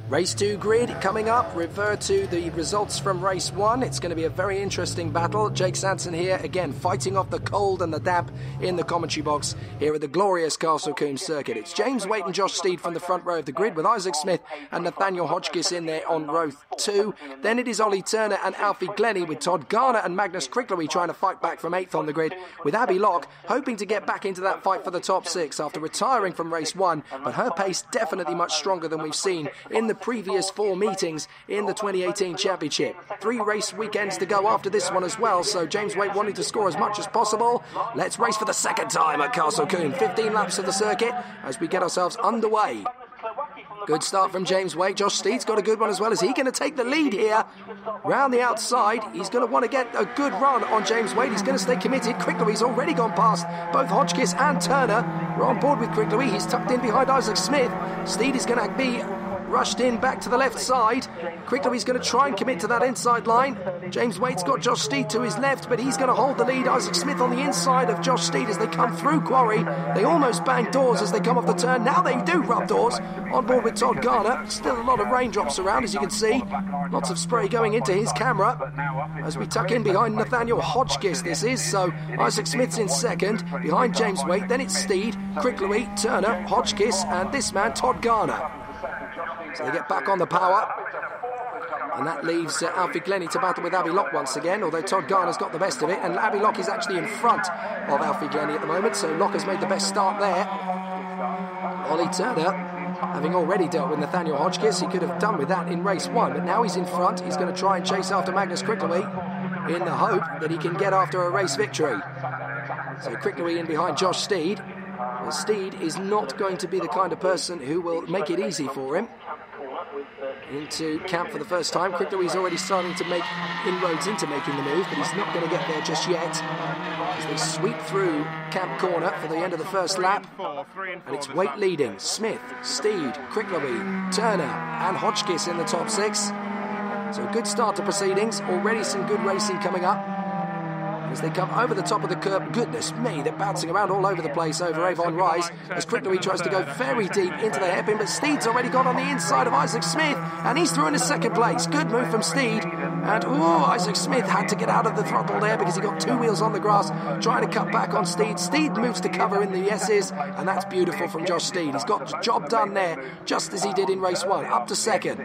Race 2 grid coming up. Revert to the results from race 1. It's going to be a very interesting battle. Jake Sanson here, again, fighting off the cold and the damp in the commentary box here at the glorious Castle Combe circuit. It's James Waite and Josh Steed from the front row of the grid, with Isaac Smith and Nathaniel Hotchkiss in there on row 2. Then it is Ollie Turner and Alfie Glennie, with Todd Garner and Magnus Cricklewy trying to fight back from 8th on the grid, with Abby Locke hoping to get back into that fight for the top 6 after retiring from race 1, but her pace definitely much stronger than we've seen in the previous 4 meetings in the 2018 championship. 3 race weekends to go after this one as well, so James Waite wanting to score as much as possible. Let's race for the second time at Castle Combe. 15 laps of the circuit as we get ourselves underway. Good start from James Waite. Josh Steed's got a good one as well. Is he going to take the lead here? Round the outside, he's going to want to get a good run on James Waite. He's going to stay committed. Cricklewy's already gone past both Hotchkiss and Turner. We're on board with Cricklewy. He's tucked in behind Isaac Smith. Steed is going to be rushed in back to the left side. Cricklewy's going to try and commit to that inside line. James Waite's got Josh Steed to his left, but he's going to hold the lead. Isaac Smith on the inside of Josh Steed as they come through Quarry. They almost bang doors as they come off the turn. Now they do rub doors. On board with Todd Garner. Still a lot of raindrops around, as you can see. Lots of spray going into his camera as we tuck in behind Nathaniel Hotchkiss. This is so Isaac Smith's in second behind James Waite. Then it's Steed, Cricklewy, Turner, Hotchkiss, and this man Todd Garner. So they get back on the power, and that leaves Alfie Glennie to battle with Abby Locke once again, although Todd Garner's got the best of it, and Abby Locke is actually in front of Alfie Glennie at the moment, so Locke has made the best start there. Ollie Turner, having already dealt with Nathaniel Hotchkiss, he could have done with that in race 1, but now he's in front. He's going to try and chase after Magnus Cricklewy in the hope that he can get after a race victory. So Cricklewy in behind Josh Steed. Well, Steed is not going to be the kind of person who will make it easy for him. Into camp for the first time. Cricklewy's already starting to make inroads into making the move, but he's not going to get there just yet as they sweep through Camp Corner for the end of the first lap. And it's Waite leading. Smith, Steed, Cricklewy, Turner and Hotchkiss in the top 6. So a good start to proceedings. Already some good racing coming up as they come over the top of the curb. Goodness me, they're bouncing around all over the place over Avon Rise as Cricklewy tries to go very deep into the hairpin, but Steed's already got on the inside of Isaac Smith, and he's through into second place. Good move from Steed, and Isaac Smith had to get out of the throttle there because he got 2 wheels on the grass trying to cut back on Steed. Steed moves to cover in the S's, and that's beautiful from Josh Steed. He's got the job done there, just as he did in race 1, up to second.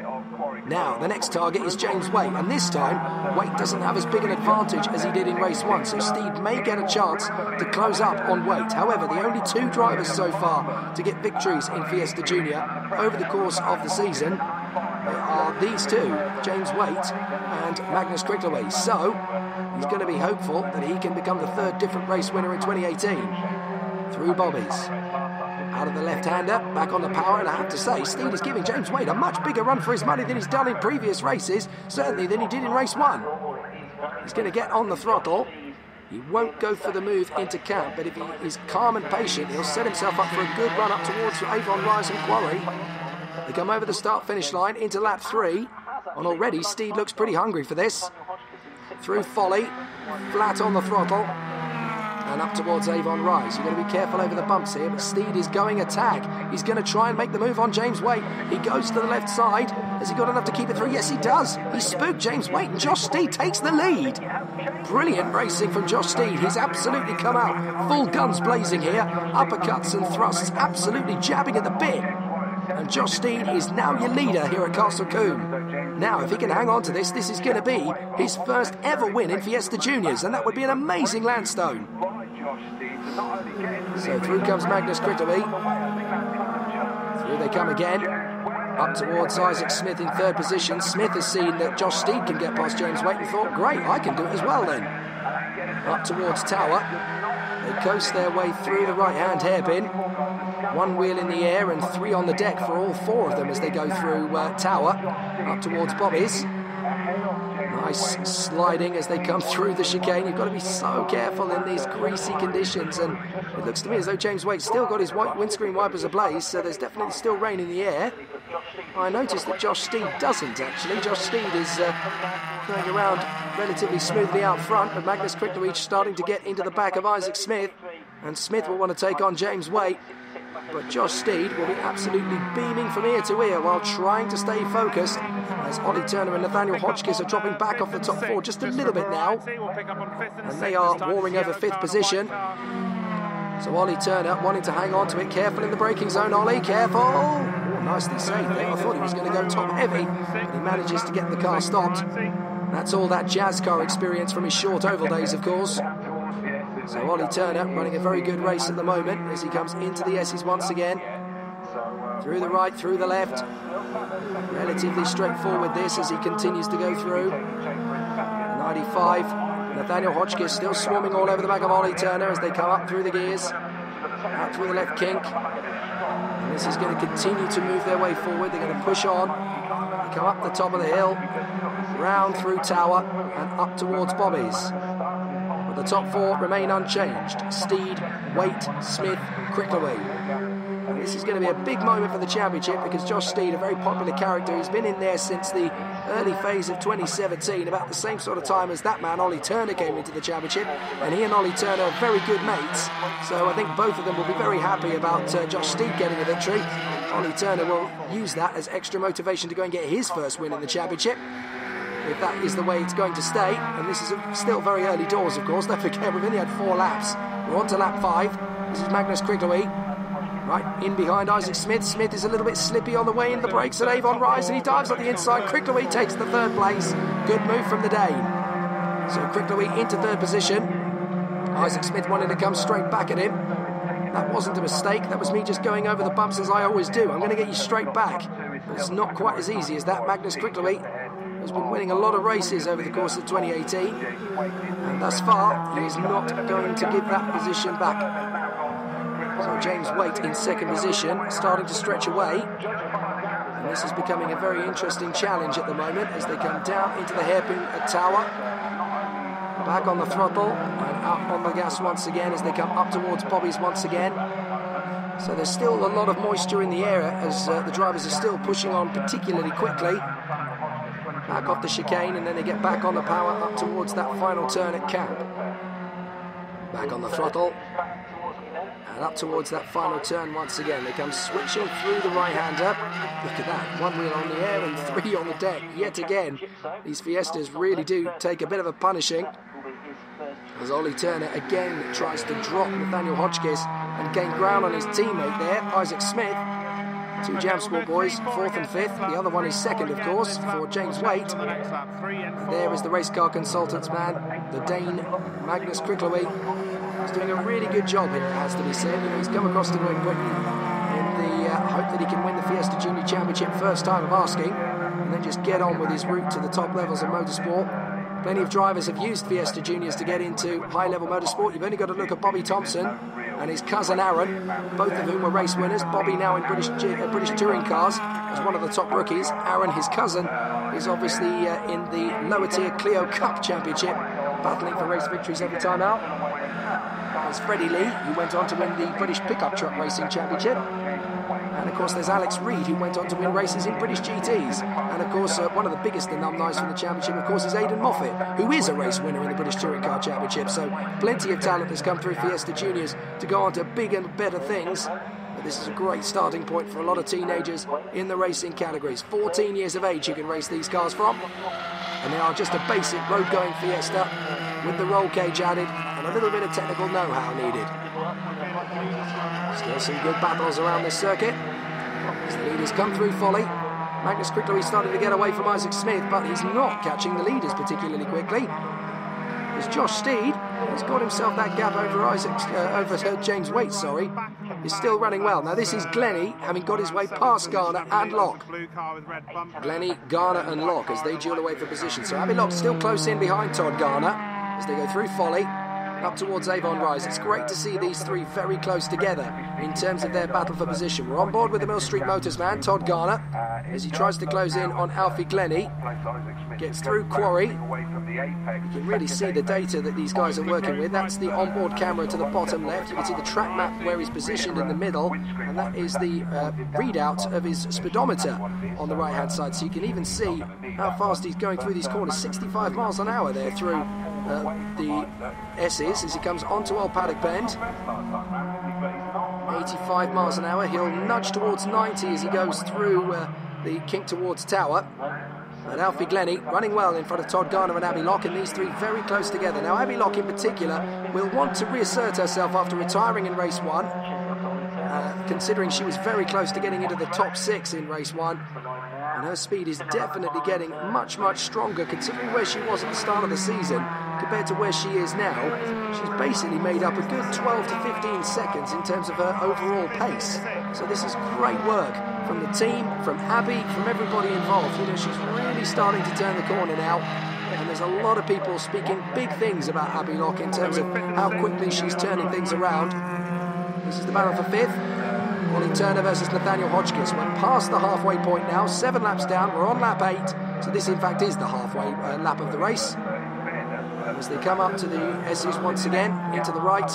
Now, the next target is James Waite, and this time, Waite doesn't have as big an advantage as he did in race 1, so Steed may get a chance to close up on Waite. However, the only 2 drivers so far to get victories in Fiesta Junior over the course of the season are these 2, James Waite and Magnus Cricklewy. So, he's going to be hopeful that he can become the 3rd different race winner in 2018 through Bobbies. Out of the left-hander, back on the power, and I have to say, Steed is giving James Waite a much bigger run for his money than he's done in previous races, certainly than he did in race 1. He's going to get on the throttle. He won't go for the move into camp, but if he is calm and patient, he'll set himself up for a good run up towards Avon Rise and Quarry. They come over the start-finish line into lap 3, and already Steed looks pretty hungry for this. Through Folly, flat on the throttle, and up towards Avon Rise. You've got to be careful over the bumps here, but Steed is going attack. He's going to try and make the move on James Waite. He goes to the left side. Has he got enough to keep it through? Yes, he does. He spooked James Waite, and Josh Steed takes the lead. Brilliant racing from Josh Steed. He's absolutely come out full guns blazing here. Uppercuts and thrusts, absolutely jabbing at the bit. And Josh Steed is now your leader here at Castle Combe. Now, if he can hang on to this, this is going to be his first ever win in Fiesta Juniors, and that would be an amazing landstone. So through comes Magnus Cricklewy. Through they come again. Up towards Isaac Smith in 3rd position. Smith has seen that Josh Steed can get past James Waite and thought, great, I can do it as well then. Up towards Tower. They coast their way through the right-hand hairpin. 1 wheel in the air and 3 on the deck for all 4 of them as they go through Tower. Up towards Bobbies. Nice sliding as they come through the chicane. You've got to be so careful in these greasy conditions, and it looks to me as though James Waite's still got his white windscreen wipers ablaze, so there's definitely still rain in the air. I noticed that Josh Steed doesn't actually. Josh Steed is going around relatively smoothly out front, but Magnus Cricklewy starting to get into the back of Isaac Smith, and Smith will want to take on James Waite. but Josh Steed will be absolutely beaming from ear to ear while trying to stay focused, as Ollie Turner and Nathaniel Hotchkiss are dropping back off the top four just a little bit now, and they are warring over 5th position. So Ollie Turner wanting to hang on to it, careful in the braking zone. Ollie, careful. Oh, nicely saved there. I thought he was going to go top heavy, but he manages to get the car stopped. That's all that jazz car experience from his short oval days, of course. So Ollie Turner running a very good race at the moment as he comes into the S's once again. Through the right, through the left. Relatively straightforward this as he continues to go through. 95. Nathaniel Hotchkiss still swarming all over the back of Ollie Turner as they come up through the gears. Out through the left kink. And this is going to continue to move their way forward. They're going to push on. They come up the top of the hill. Round through Tower and up towards Bobby's. But the top four remain unchanged. Steed, Waite, Smith, Cricklaway. This is going to be a big moment for the championship because Josh Steed, a very popular character, he's been in there since the early phase of 2017, about the same sort of time as that man, Ollie Turner, came into the championship, and he and Ollie Turner are very good mates, so I think both of them will be very happy about Josh Steed getting a victory. Ollie Turner will use that as extra motivation to go and get his first win in the championship, if that is the way it's going to stay. And this is still very early doors, of course. Don't forget, we've only had 4 laps. We're on to lap 5. This is Magnus Cricklaway. Right, in behind Isaac Smith. Smith is a little bit slippy on the way into the brakes at Avon Rise, and he dives at the inside. Cricklaway takes the 3rd place. Good move from the Dane. So Cricklaway into 3rd position. Isaac Smith wanted to come straight back at him. That wasn't a mistake. That was me just going over the bumps as I always do. I'm going to get you straight back. But it's not quite as easy as that. Magnus Cricklaway has been winning a lot of races over the course of 2018. And thus far, he is not going to give that position back. So James Waite in 2nd position, starting to stretch away. And this is becoming a very interesting challenge at the moment as they come down into the hairpin at Tower. Back on the throttle and up on the gas once again as they come up towards Bobby's once again. So there's still a lot of moisture in the air as the drivers are still pushing on particularly quickly. Back off the chicane and then they get back on the power up towards that final turn at Camp. Back on the throttle. And up towards that final turn once again. They come switching through the right-hander. Look at that, 1 wheel on the air and 3 on the deck. Yet again, these Fiestas really do take a bit of a punishing. As Ollie Turner again tries to drop Nathaniel Hotchkiss and gain ground on his teammate there, Isaac Smith. 2 Jam Sport boys, 4th and 5th. The other one is 2nd, of course, for James Waite. And there is the race car consultant's man, the Dane, Magnus Cricklaway. He's doing a really good job, it has to be said. You know, he's come across to Great Britain in the hope that he can win the Fiesta Junior Championship, first time of asking, and then just get on with his route to the top levels of motorsport. Plenty of drivers have used Fiesta Juniors to get into high-level motorsport. You've only got to look at Bobby Thompson and his cousin Aaron, both of whom were race winners. Bobby now in British touring cars as one of the top rookies. Aaron, his cousin, is obviously in the lower tier Clio Cup Championship, battling for race victories every time out. There's Freddie Lee, who went on to win the British Pickup Truck Racing Championship. And of course there's Alex Reed, who went on to win races in British GTs. And of course one of the biggest alumni from the championship, of course, is Aidan Moffat, who is a race winner in the British Touring Car Championship. So plenty of talent has come through Fiesta Juniors to go on to big and better things. But this is a great starting point for a lot of teenagers in the racing categories. 14 years of age you can race these cars from. And they are just a basic road-going Fiesta with the roll cage added and a little bit of technical know-how needed. Still some good battles around this circuit. As the leaders come through Folly. Magnus Cricklaway started to get away from Isaac Smith, but he's not catching the leaders particularly quickly. As Josh Steed has got himself that gap over James Waite, is still running well. Now this is Glennie having got his way past Garner and Locke. Glennie, Garner and Locke as they duel away for position. So Abbey Locke still close in behind Todd Garner as they go through Folly up towards Avon Rise. It's great to see these three very close together in terms of their battle for position. We're on board with the Mill Street Motors man, Todd Garner, as he tries to close in on Alfie Glennie. Gets through Quarry. You can really see the data that these guys are working with. That's the onboard camera to the bottom left. You can see the track map where he's positioned in the middle, and that is the readout of his speedometer on the right hand side. So you can even see how fast he's going through these corners. 65 miles an hour there through the S's as he comes onto Old Paddock Bend. 85 miles an hour. He'll nudge towards 90 as he goes through the kink towards Tower. And Alfie Glennie running well in front of Todd Garner and Abby Locke, and these three very close together. Now Abby Locke in particular will want to reassert herself after retiring in race 1, considering she was very close to getting into the top 6 in race 1. And her speed is definitely getting much, much stronger, considering where she was at the start of the season compared to where she is now. She's basically made up a good 12 to 15 seconds in terms of her overall pace. So this is great work from the team, from Abby, from everybody involved. You know, she's really starting to turn the corner now. And there's a lot of people speaking big things about Abby Locke in terms of how quickly she's turning things around. This is the battle for 5th. Ollie Turner versus Nathaniel Hodgkiss. We're past the halfway point now, 7 laps down. We're on lap 8. So this, in fact, is the halfway lap of the race. As they come up to the S's once again, into the right,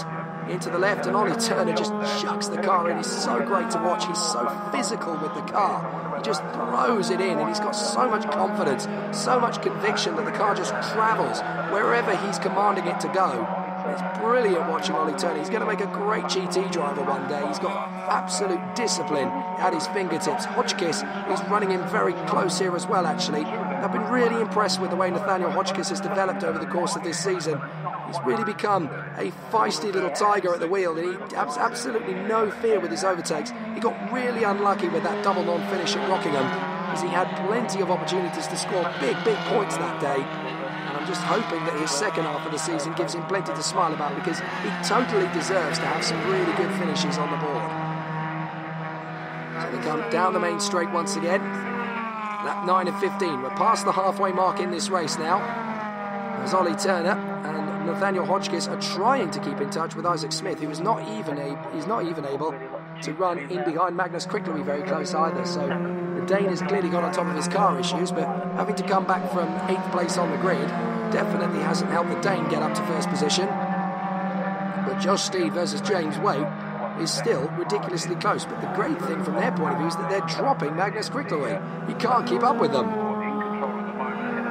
into the left, and Ollie Turner just chucks the car in. He's so great to watch. He's so physical with the car. He just throws it in, and he's got so much confidence, so much conviction that the car just travels wherever he's commanding it to go. It's brilliant watching Ollie Turner. He's going to make a great GT driver one day. He's got absolute discipline at his fingertips. Hodgkiss is running in very close here as well, actually. I've been really impressed with the way Nathaniel Hodgkiss has developed over the course of this season. He's really become a feisty little tiger at the wheel, and he has absolutely no fear with his overtakes. He got really unlucky with that double non-finish at Rockingham, as he had plenty of opportunities to score big points that day. And I'm just hoping that his second half of the season gives him plenty to smile about, because he totally deserves to have some really good finishes on the board. So they come down the main straight once again. Lap 9 of 15. We're past the halfway mark in this race now. As Ollie Turner and Nathaniel Hodgkiss are trying to keep in touch with Isaac Smith, who is not even able to run in behind Magnus Cricklery very close either. So the Dane has clearly got on top of his car issues, but having to come back from 8th place on the grid definitely hasn't helped the Dane get up to first position. But Josh Steed versus James Waite is still ridiculously close. But the great thing from their point of view is that they're dropping Magnus Cricklery. He can't keep up with them.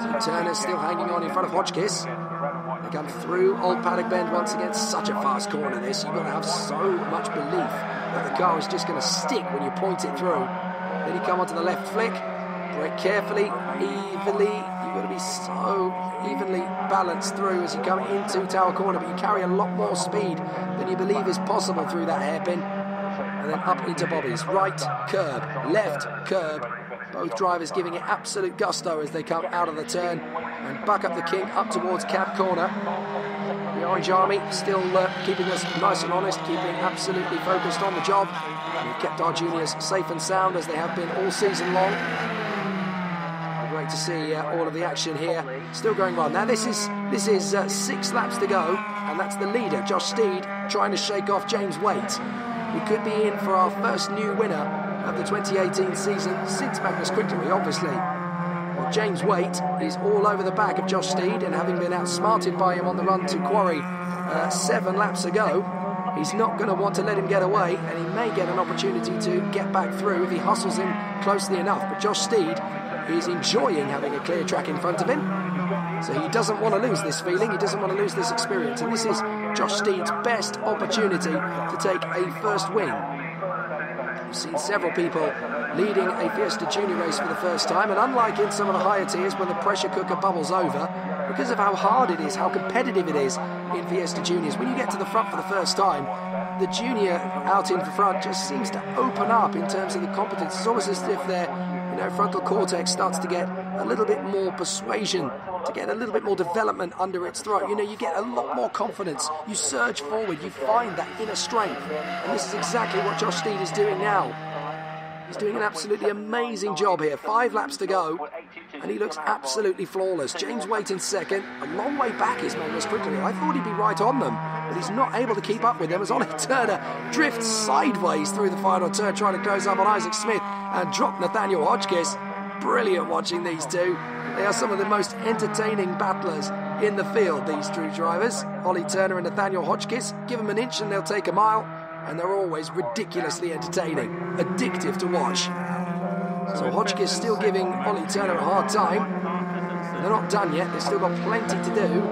So Turner's still hanging on in front of Hodgkiss. They come through Old Paddock Bend once again. Such a fast corner this. You've got to have so much belief that the car is just going to stick when you point it through. Then you come onto the left flick. Brake carefully, evenly. You've got to be so evenly balanced through as you come into Tower Corner, but you carry a lot more speed than you believe is possible through that hairpin. And then up into Bobby's. Right curb, left curb. Both drivers giving it absolute gusto as they come out of the turn and buck up the kink up towards Cab Corner. The Orange Army still keeping us nice and honest, keeping absolutely focused on the job. We've kept our juniors safe and sound as they have been all season long. Great to see all of the action here still going well. Now this is 6 laps to go, and that's the leader, Josh Steed, trying to shake off James Waite. We could be in for our first new winner of the 2018 season since Magnus Cricklery, obviously. Well, James Waite is all over the back of Josh Steed, and having been outsmarted by him on the run to Quarry 7 laps ago, he's not going to want to let him get away, and he may get an opportunity to get back through if he hustles him closely enough. But Josh Steed is enjoying having a clear track in front of him, so he doesn't want to lose this feeling, he doesn't want to lose this experience, and this is Josh Steed's best opportunity to take a first win. We've seen several people leading a Fiesta Junior race for the first time, and unlike in some of the higher tiers when the pressure cooker bubbles over, because of how hard it is, how competitive it is in Fiesta Juniors, when you get to the front for the first time, the junior out in the front just seems to open up in terms of the competence. It's almost as if their frontal cortex starts to get a little bit more persuasion, to get a little bit more development under its throat. You get a lot more confidence. You surge forward, you find that inner strength. And this is exactly what Josh Steed is doing now. He's doing an absolutely amazing job here. 5 laps to go, and he looks absolutely flawless. James Waite in second. A long way back is Magnus Cricklery. I thought he'd be right on them, but he's not able to keep up with them as Ollie Turner drifts sideways through the final turn, trying to close up on Isaac Smith and drop Nathaniel Hodgkiss. Brilliant watching these two. They are some of the most entertaining battlers in the field, these two drivers. Ollie Turner and Nathaniel Hodgkiss. Give them an inch and they'll take a mile. And they're always ridiculously entertaining, addictive to watch. So Hodgkiss still giving Ollie Turner a hard time. They're not done yet, they've still got plenty to do.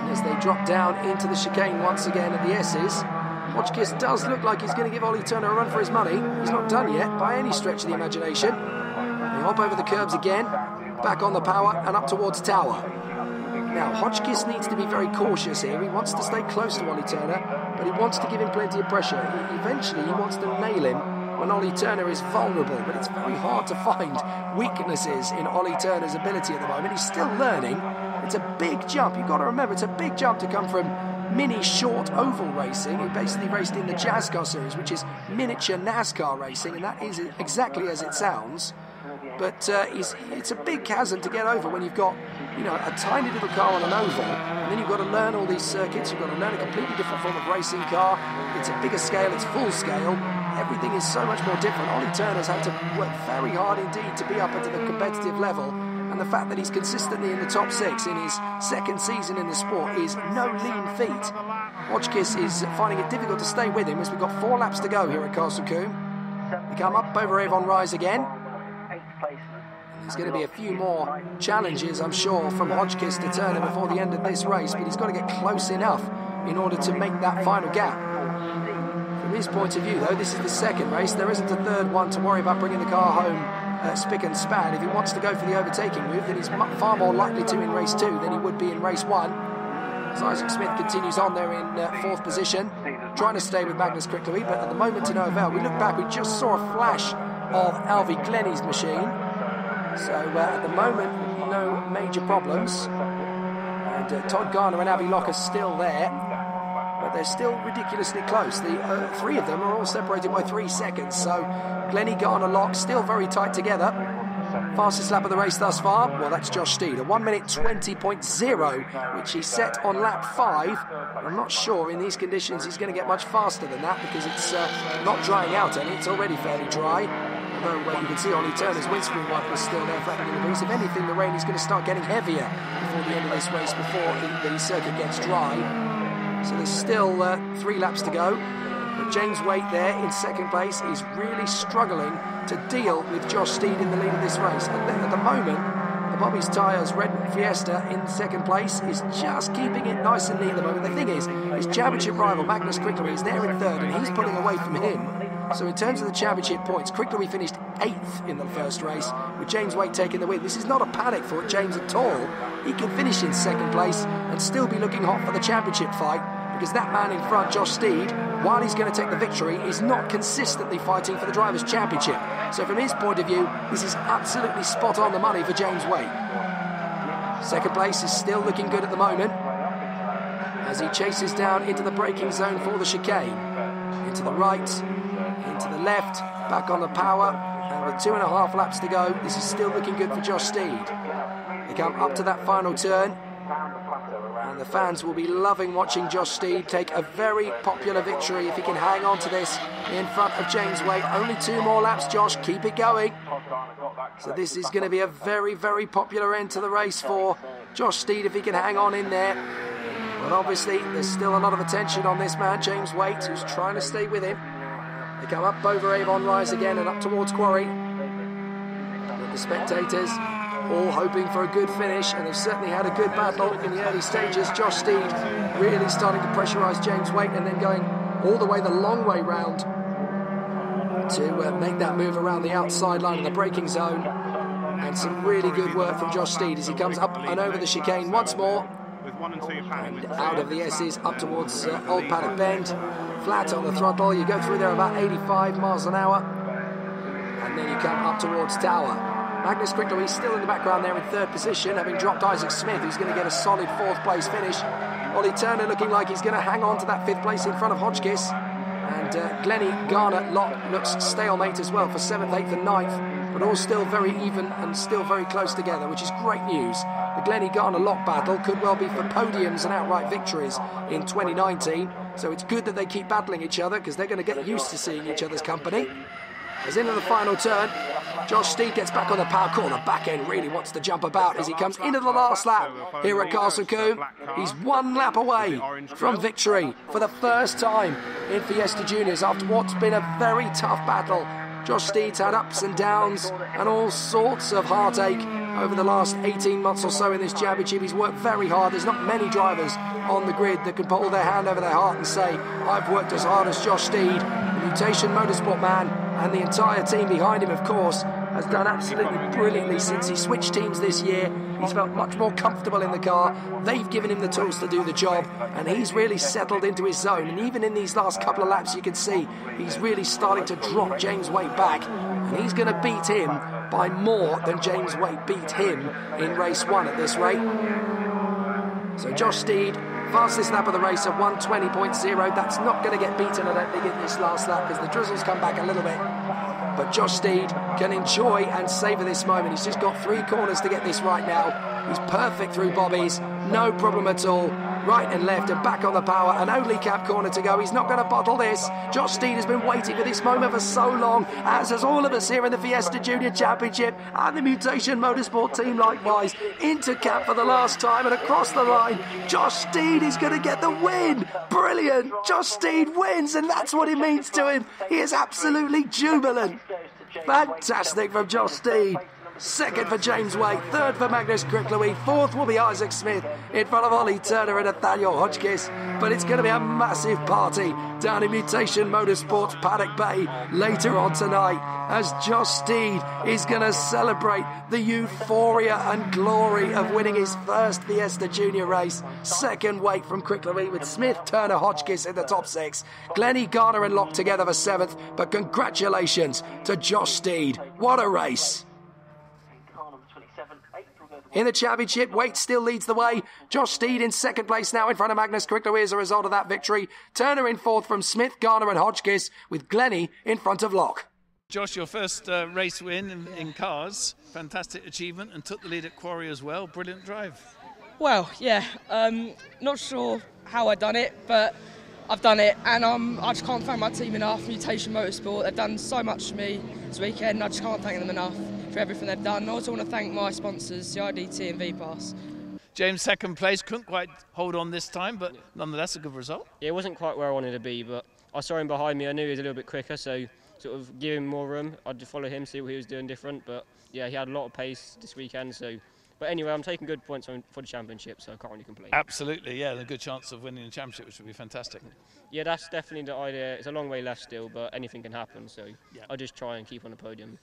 And as they drop down into the chicane once again at the S's, Hotchkiss does look like he's going to give Ollie Turner a run for his money. He's not done yet by any stretch of the imagination. They hop over the curbs again, back on the power and up towards Tower. Now, Hotchkiss needs to be very cautious here. He wants to stay close to Ollie Turner, but he wants to give him plenty of pressure. Eventually, he wants to nail him when Ollie Turner is vulnerable, but it's very hard to find weaknesses in Ollie Turner's ability at the moment. He's still learning. It's a big jump. You've got to remember, it's a big jump to come from mini short oval racing. He basically raced in the Jazzcar series, which is miniature NASCAR racing, and that is exactly as it sounds. But it's a big chasm to get over when you've got, you know, a tiny little car on an oval, and then you've got to learn all these circuits. You've got to learn a completely different form of racing car. It's a bigger scale, it's full scale. Everything is so much more different. Ollie Turner's had to work very hard indeed to be up into the competitive level, and the fact that he's consistently in the top 6 in his second season in the sport is no lean feat. Hotchkiss is finding it difficult to stay with him as we've got 4 laps to go here at Castle Combe. We come up over Avon Rise again. There's going to be a few more challenges, I'm sure, from Hotchkiss to Turner before the end of this race, but he's got to get close enough in order to make that final gap. From his point of view, though, this is the second race. There isn't a third one to worry about bringing the car home spick and span. If he wants to go for the overtaking move, then he's far more likely to in race 2 than he would be in race 1. As Isaac Smith continues on there in 4th position, trying to stay with Magnus Cricklewy, but at the moment to no avail. We look back, we just saw a flash of Alfie Glennie's machine. So at the moment, no major problems. And Todd Garner and Abbey Locke are still there, but they're still ridiculously close. The 3 of them are all separated by 3 seconds. So Glennie, Garner, Locke still very tight together. Fastest lap of the race thus far, well, that's Josh Steed, a 1:20.0, which he set on lap 5. I'm not sure in these conditions he's going to get much faster than that, because it's not drying out any. It's already fairly dry. Although you can see Ollie Turner's windscreen wipers still there flapping in the breeze. If anything, the rain is going to start getting heavier before the end of this race, before the circuit gets dry. So there's still 3 laps to go. But James Waite there in second place is really struggling to deal with Josh Steed in the lead of this race. And at the moment, the Bobby's Tyres Red Fiesta in second place is just keeping it nice and neat at the moment. The thing is, his championship rival Magnus Cricklewy is there in 3rd, and he's pulling away from him. So in terms of the championship points, Cricklewy finished 8th in the first race, with James Waite taking the win. This is not a panic for James at all. He can finish in second place and still be looking hot for the championship fight, because that man in front, Josh Steed, while he's going to take the victory, is not consistently fighting for the Drivers' Championship. So from his point of view, this is absolutely spot on the money for James Waite. Second place is still looking good at the moment, as he chases down into the braking zone for the chicane. Into the right, into the left, back on the power, and with 2.5 laps to go, this is still looking good for Josh Steed. They come up to that final turn, and the fans will be loving watching Josh Steed take a very popular victory if he can hang on to this in front of James Waite. Only 2 more laps, Josh, keep it going. So this is going to be a very, very popular end to the race for Josh Steed if he can hang on in there. But obviously, there's still a lot of attention on this man, James Waite, who's trying to stay with him. They come up over Avon Rise again and up towards Quarry. With the spectators all hoping for a good finish, and they've certainly had a good battle in the early stages. Josh Steed really starting to pressurise James Waite, and then going all the way the long way round to make that move around the outside line of the braking zone. And some really good work from Josh Steed as he comes up and over the chicane once more. And out of the S's up towards Old Paddock Bend. Flat on the throttle, you go through there about 85 miles an hour, and then you come up towards Tower. Magnus Cricklewy still in the background there in 3rd position, having dropped Isaac Smith, who's going to get a solid 4th place finish. Ollie Turner looking like he's going to hang on to that 5th place in front of Hotchkiss. And Glennie, Garner, Locke looks stalemate as well for 7th, 8th and 9th, but all still very even and still very close together, which is great news. The Glennie, Garner, Locke battle could well be for podiums and outright victories in 2019, so it's good that they keep battling each other, because they're going to get used to seeing each other's company. As into the final turn, Josh Steed gets back on the power corner. Back end really wants to jump about as he comes into the last lap here at Castle Combe. He's 1 lap away from victory for the first time in Fiesta Juniors after what's been a very tough battle Josh Steed's had ups and downs and all sorts of heartache over the last 18 months or so in this championship. He's worked very hard. There's not many drivers on the grid that can put their hand over their heart and say, I've worked as hard as Josh Steed. The Mutation Motorsport man and the entire team behind him, of course, has done absolutely brilliantly since he switched teams this year. He's felt much more comfortable in the car. They've given him the tools to do the job, and he's really settled into his zone. And even in these last couple of laps, you can see he's really starting to drop James Waite back, and he's going to beat him by more than James Waite beat him in race 1 at this rate. So Josh Steed, fastest lap of the race of 1:20.0. That's not going to get beaten, I don't think, in this last lap, because the drizzles come back a little bit. But Josh Steed can enjoy and savour this moment. He's just got 3 corners to get this right now. He's perfect through bobbies, no problem at all. Right and left and back on the power, an only cap corner to go. He's not going to bottle this. Josh Steed has been waiting for this moment for so long, as has all of us here in the Fiesta Junior Championship and the Mutation Motorsport team likewise. Into cap for the last time and across the line. Josh Steed is going to get the win. Brilliant. Josh Steed wins, and that's what it means to him. He is absolutely jubilant. Fantastic from Josh Steed. Second for James Waite, third for Magnus Cricklewy, fourth will be Isaac Smith in front of Ollie Turner and Nathaniel Hotchkiss. But it's going to be a massive party down in Mutation Motorsports Paddock Bay later on tonight, as Josh Steed is going to celebrate the euphoria and glory of winning his first Fiesta Junior race. Second Waite from Cricklewy, with Smith, Turner, Hotchkiss in the top 6. Glennie, Garner and Locke together for 7th. But congratulations to Josh Steed. What a race. In the championship, Waite still leads the way. Josh Steed in second place now in front of Magnus Cricklewy as a result of that victory. Turner in fourth from Smith, Garner and Hotchkiss, with Glennie in front of Locke. Josh, your first race win in cars. Fantastic achievement, and took the lead at Quarry as well. Brilliant drive. Well, yeah, not sure how I done it, but I've done it, and I just can't thank my team enough. Mutation Motorsport, they've done so much for me this weekend, and I just can't thank them enough for everything they've done. I also want to thank my sponsors, CIDT and V-Pass. James, second place, couldn't quite hold on this time, but nonetheless a good result. Yeah, it wasn't quite where I wanted to be, but I saw him behind me. I knew he was a little bit quicker, so sort of give him more room. I'd just follow him, see what he was doing different. But yeah, he had a lot of pace this weekend. But anyway, I'm taking good points for the championship, so I can't really complain. Absolutely, yeah, a good chance of winning the championship, which would be fantastic. Yeah, that's definitely the idea. It's a long way left still, but anything can happen. So yeah. I'll just try and keep on the podium.